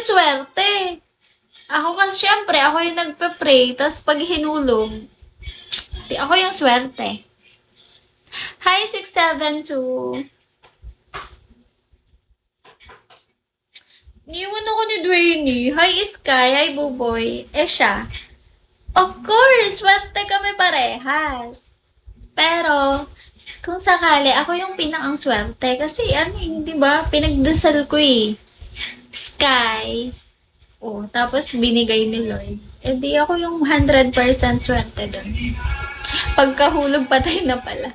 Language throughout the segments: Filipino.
Swerte. Ako kasi syempre, ako yung nagpe-pray, tapos pag hinulog, di ako yung swerte. Hi, 672. Iwan ako ni Dwayne. Hi, Sky. Hi, Buboy. Siya. Of course, swerte kami parehas. Pero, kung sakali, ako yung pinakang swerte. Kasi, di ba, pinagdasal ko eh. Sky. Oh, tapos binigay ni Lord. Di ako yung 100% swerte doon. Pagkahulog, patay na pala.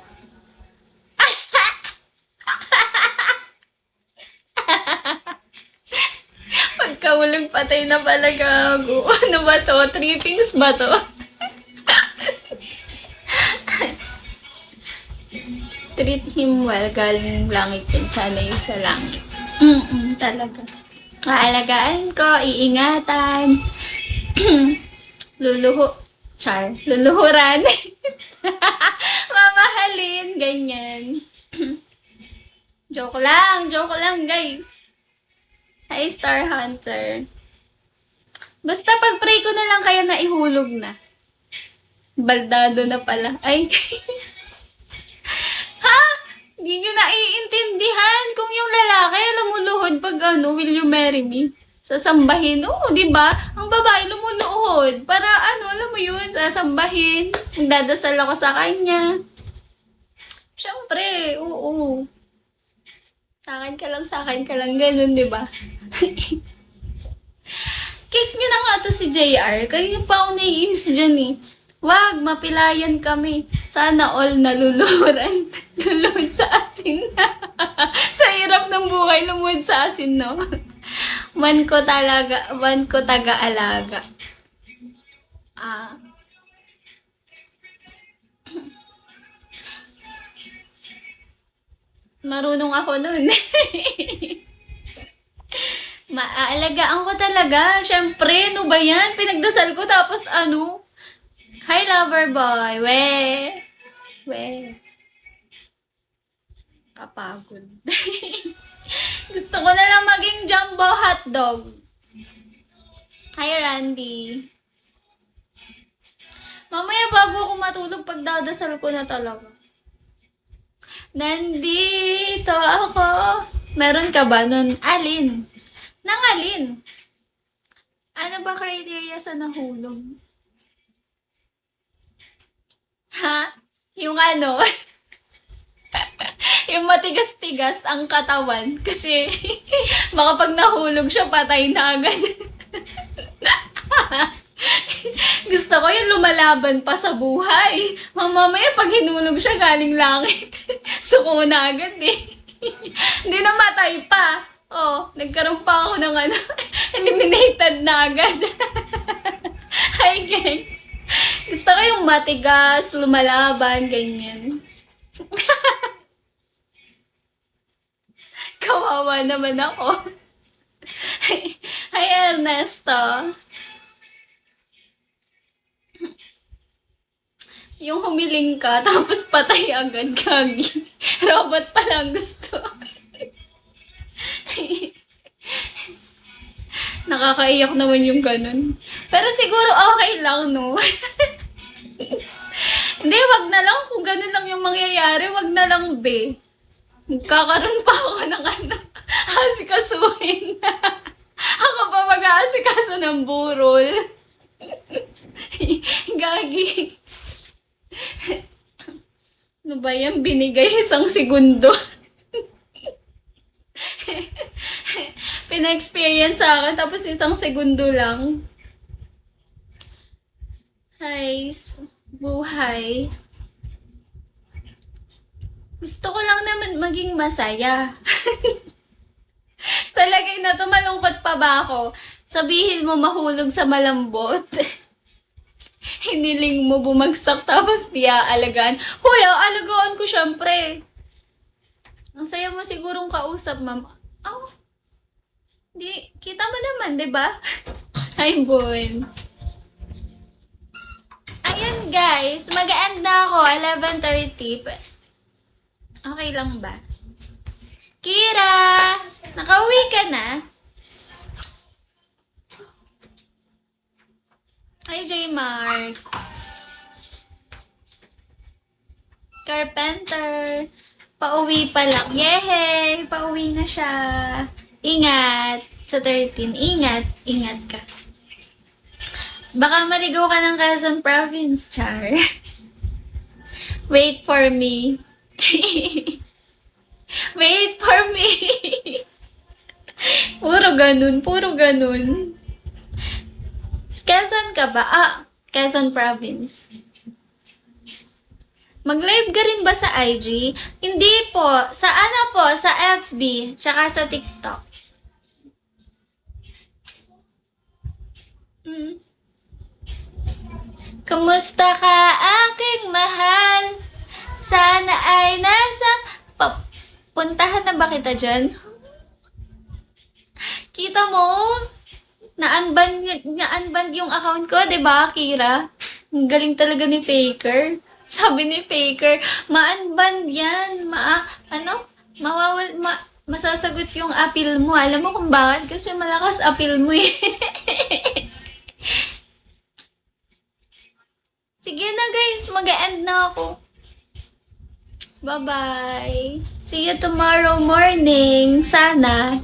Pagkahulog, patay na pala, gago. Ano ba to? Trippings ba to? Treat him well, galing langit din sana yung sa langit. Talaga. Aalagaan ko, iingatan. Luluhuran. Mamahalin, ganyan. Joke lang guys. Hi, Star Hunter. Basta pag-pray ko na lang kaya na ihulog na. Baldado na pala. Ay. Ha? Hindi nyo naiintindihan kung yung lalaki lumuluhod pag will you marry me? Sasambahin. Oo, di ba? Ang babae lumuluhod. Para alam mo yun, sasambahin. Magdadasal ako sa kanya. Siyempre, oo. Sa akin ka lang, ganun, di ba? Kick nyo na nga to si JR. Kaya pa ako naiinis dyan eh. Wag, mapilayan kami. Sana all naluluhuran. Luluhod sa asin. Sa hirap ng buhay, lumuhod sa asin, no? One ko taga-alaga. Marunong ako nun. Maaalagaan ko talaga. Siyempre, ba yan? Pinagdasal ko tapos Hi, lover boy. We. Kapagod. Gusto ko na lang maging jumbo hotdog. Hi, Randy. Mamaya bago ako matulog, pagdadasal ko na talaga. Nandito ako. Meron ka ba nun? Alin? Nang alin? Ano ba criteria sa nahulog? Ha? Yung yung matigas-tigas ang katawan. Kasi, baka pag nahulog siya, patay na agad. Gusto ko yung lumalaban pa sa buhay. Mamaya pag hinulog siya, galing langit. Suko na agad eh. Hindi na matay pa. Oh, nagkaroon pa ako ng eliminated na agad. Hi guys. Gusto ko yung matigas, lumalaban, ganyan. Kawawa naman ako. Hi Ernesto. Yung humiling ka, tapos patay agad, kagi. Robot pa lang gusto. Nakakaiyak naman yung ganun. Pero siguro okay lang, no? Hindi, wag na lang. Kung ganun lang yung mangyayari, wag na lang, be. Kakaroon pa ako ng asikasuhin. Ako pa mag-aasikaso ng burol. Gagi. Ano ba yan? Binigay 1 segundo. Pina-experience sa akin, tapos 1 segundo lang. Hi, buhay. Gusto ko lang naman maging masaya. Sa lagay na to, malungkot pa ba ako? Sabihin mo mahulog sa malambot. Hiniling mo bumagsak tapos di aalagaan. Hoy, aalagaan ko syempre. Ang saya mo sigurong kausap, ma'am. Kita mo naman, di ba? Hi, Boy. Ayun, guys. Mag-end na ako. 11:30. Okay lang ba? Kira! Nakauwi ka na? J Mark. Carpenter. Pauwi pa lang. Yehey! Pauwi na siya. Ingat. Sa 13. Ingat. Ingat ka. Baka maligaw ka ng Quezon Province, Char. Wait for me. Wait for me. Puro ganun. Puro ganun. Quezon ka ba? Quezon Province. Mag-live ka rin ba sa IG? Hindi po. Sa ano po? Sa FB. Tsaka sa TikTok. Kumusta ka, aking mahal? Sana ay nasa... Puntahan na ba kita dyan? Kita mo? Na-unban yung account ko, diba, Kira? Ang galing talaga ni Faker. Sabi ni Faker, ma-unban yan. Masasagot yung appeal mo. Alam mo kung bakit? Kasi malakas appeal mo eh. Sige na guys, mag-end na ako. Bye-bye. See you tomorrow morning. Sana.